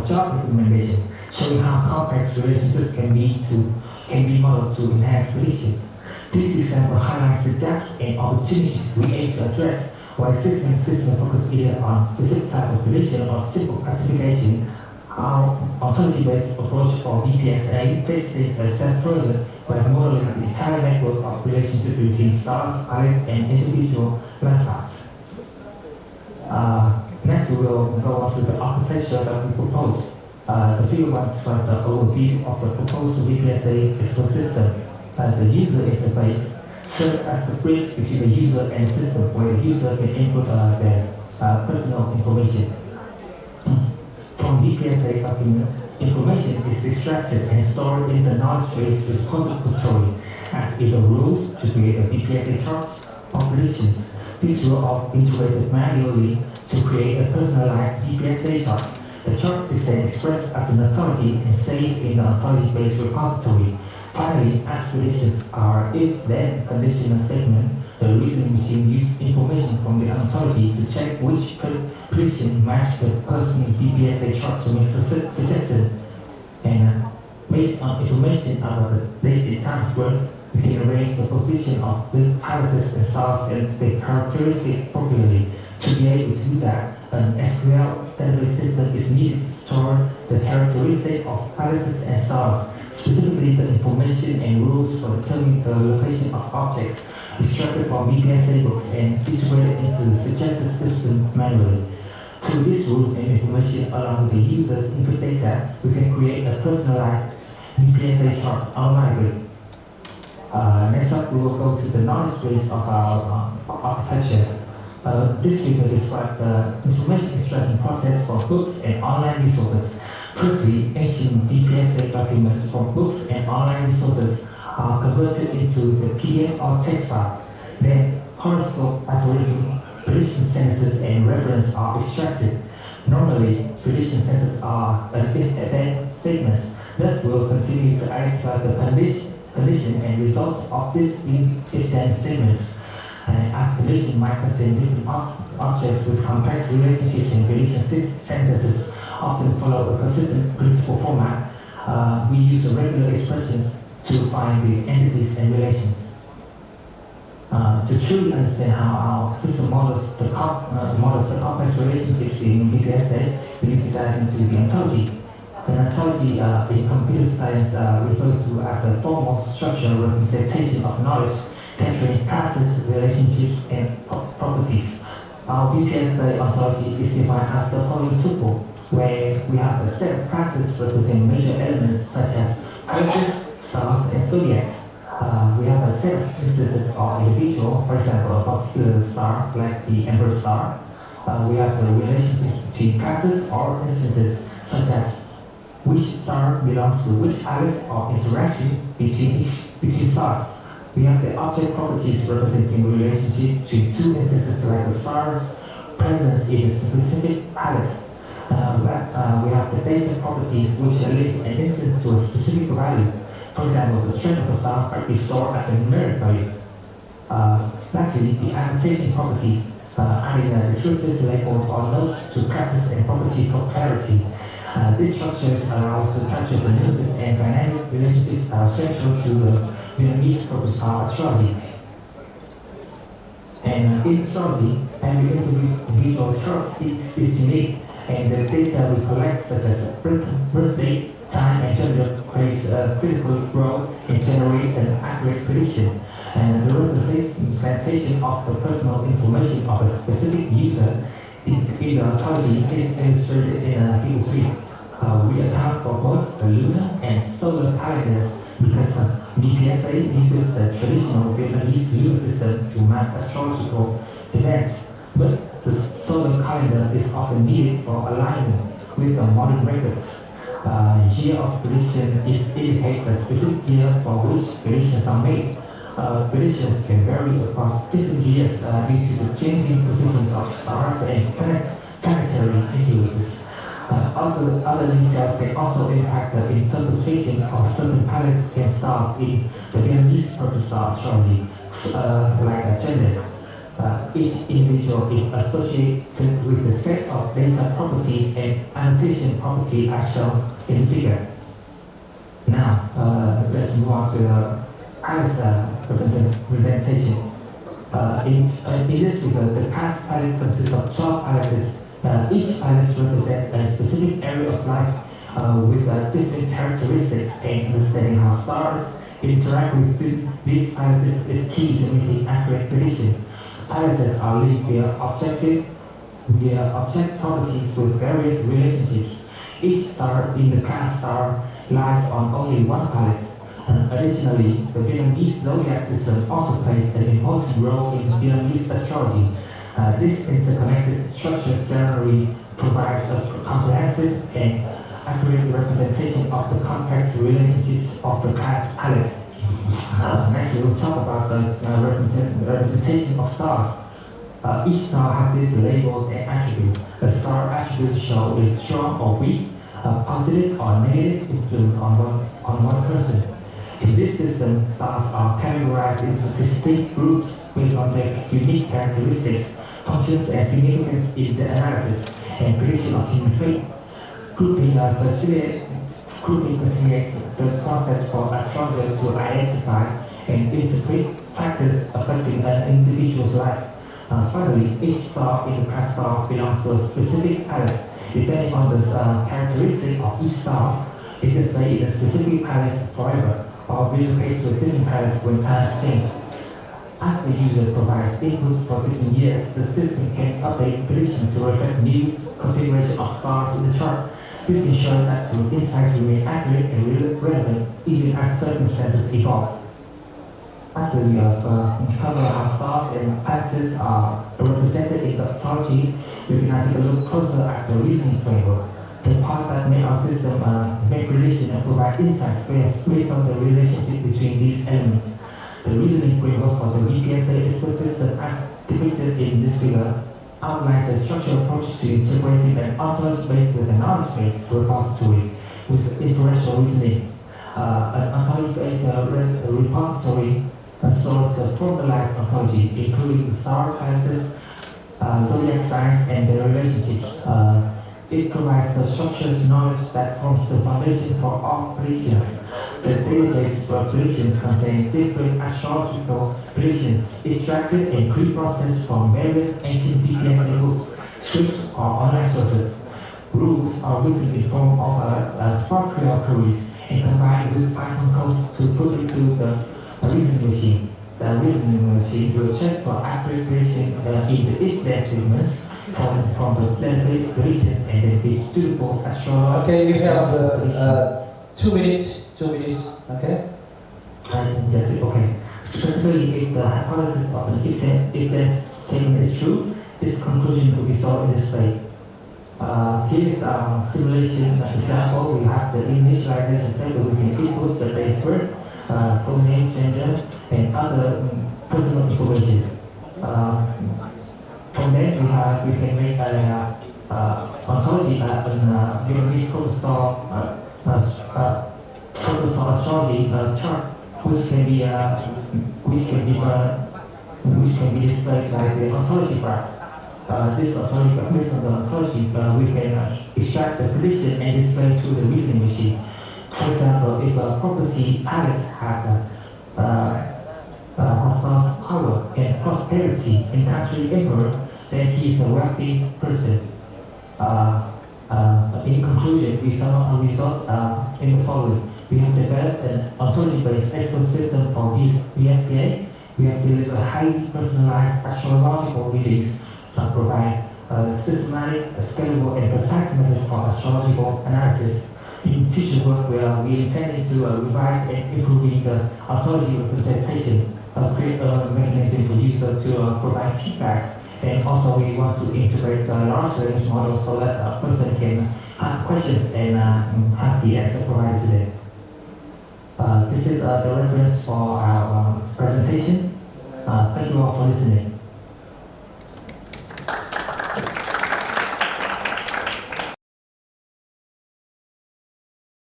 job recommendation, showing how complex relationships can be modeled to enhance prediction. This example highlights the gaps and opportunities we aim to address while existing systems focus either on specific type of prediction or simple classification. Our ontology-based approach for VPSA takes this a step further by modeling the entire network of relationships between stars, planets, and individual landmarks. Next, we will go on to the architecture that we propose. The figure one describes the overview of the proposed VPSA physical system. The user interface serves as the bridge between the user and the system, where the user can input their personal information. From VPSA documents, information is extracted and stored in the knowledge base with constant control, as either rules to create a VPSA chart or predictions. These rules are integrated manually to create a personalized VPSA chart. The chart is then expressed as an ontology and saved in the ontology-based repository. Finally, as predictions are if-then conditional statement, the reasoning machine uses information from the ontology to check which prediction match the person's VPSA chart to make suggestion. And based on information about the date and time frame, we can arrange the position of the hypothesis and stars and the characteristics appropriately. To be able to do that, an SQL database system is needed to store the characteristics of hypotheses and stars, specifically the information and rules for determining the location of objects extracted from VPSA books and integrated into the suggested system manually. Through these rules and information along with the user's input data, we can create a personalized VPSA chart automatically. Next up, we will go to the knowledge base of our architecture. This figure describes the information extraction process for books and online resources. Firstly, ancient VPSA documents from books and online resources are converted into the PDF or text file. Then, horoscope algorithm, prediction sentences, and reference are extracted. Normally, prediction sentences are if-then statements. Thus, we will continue to identify the condition and results of these if-then statements. As prediction might contain different objects with complex relationships and prediction sentences often follow a consistent predictable format, we use regular expressions to find the entities and relations. To truly understand how our system models the complex relationships in VPSA, we need to dive into the ontology. An ontology in computer science refers to as a formal structural representation of knowledge capturing classes, relationships, and properties. Our VPSA ontology is defined as the following tuple, where we have a set of classes representing major elements such as planets, stars, and zodiacs. We have a set of instances of individual, for example, a particular star, like the Emperor star. We have the relationship between classes or instances, such as which star belongs to which atlas or interaction between stars. We have the object properties representing the relationship between two instances like the star's presence in a specific atlas. We have the data properties which link an instance to a specific value. For example, the strength of the star might be stored as a numeric value. Lastly, the annotation properties, adding a descriptive label or notes to classes and property for clarity. These structures allow us to capture the nuances and dynamic relationships that are central to the Vietnamese purpose of astrology. And in astrology, every individual chart is unique, and the data we collect, such as birth date, time, and gender, plays a critical role in generating an accurate prediction. And the representation of the personal information of a specific user in the ontology is illustrated in Figure 3. We account for both the lunar and solar calendars because VPSA uses the traditional Vietnamese lunar system to map astrological events, but the solar calendar is often needed for alignment with the modern records. Year of prediction is indicated the specific year for which predictions are made. Predictions can vary across different years due to the changing positions of stars and planetary influences. Other details can also impact the interpretation of certain planets and stars in the Vietnamese purpose of astrology, like gender. Each individual is associated with a set of data properties and annotation properties as shown in the figure. Now, let's move on to the iris representation. In this figure, the class iris consists of 12 irises. Each iris represents a specific area of life with different characteristics, and understanding how stars interact with these irises is key to making accurate prediction. Irises are linked via object properties with various relationships. Each star in the class star lies on only one planet. Additionally, the Vietnamese zodiac system also plays an important role in Vietnamese astrology. This interconnected structure generally provides a comprehensive and accurate representation of the complex relationships of the class palace. Next, we will talk about the representation of stars. Each star has its labels and attributes. The star attributes show is strong or weak, positive or negative influence on one person. In this system, stars are categorized into distinct groups based on their unique characteristics, functions, and significance in the analysis and prediction of human fate. Grouping facilitates the process for astrologers to identify and interpret factors affecting an individual's life. Finally, each star in the class star belongs to a specific palace. Depending on the characteristic of each star, it can stay in a specific palace forever, or relocate to a different palace when times change. As the user provides input for different years, the system can update predictions to reflect new configuration of stars in the chart. This ensures that the insights remain accurate and relevant even as circumstances evolve. After we have covered how stars and planets are represented in the astrology, we can now take a look closer at the reasoning framework, the part that make our system make predictions and provide insights based on the relationship between these elements. The reasoning framework for the VPSA expert system, as depicted in this figure, outlines a structural approach to integrating an ontology-based with a knowledge-based repository with inferential reasoning. An ontology-based repository stores the formalized ontology, including the star classes, zodiac signs, and their relationships. It provides the structured knowledge that forms the foundation for all predictions. The database for predictions contains different astrological predictions extracted and pre-processed from various ancient VPSA books, scripts, or online sources. Rules are written in form of sparkle queries and combined with Python codes to put into the reasoning machine. The reasoning machine will check for accurate prediction in the if-then statements from the database predictions and then be suitable astrological. Okay, you have 2 minutes. 2 minutes, okay? Yes, okay. Specifically, if the hypothesis of an if-then statement is true, this conclusion will be solved in this way. Here is a simulation example. We have the initialization step where we can input the date of birth, full name, gender, and other personal information. From there, we can make an ontology, Vietnamese focus on astrology chart, which can be displayed by the ontology graph. This ontology, based on the ontology, we can extract the prediction and display to the reasoning machine. For example, if a property Alice has power and prosperity in country emperor, then he is a wealthy person. In conclusion, we saw a result in the following. We have developed an ontology-based expert system for VSPA. We have delivered highly personalized astrological readings that provide systematic, scalable, and precise methods for astrological analysis. In future work, we intended to revise and improve the ontology representation, create a mechanism for users to provide feedback, and also we want to integrate the large language model so that a person can ask questions and have the answer provided to them. This is the reference for our presentation. Thank you all for listening.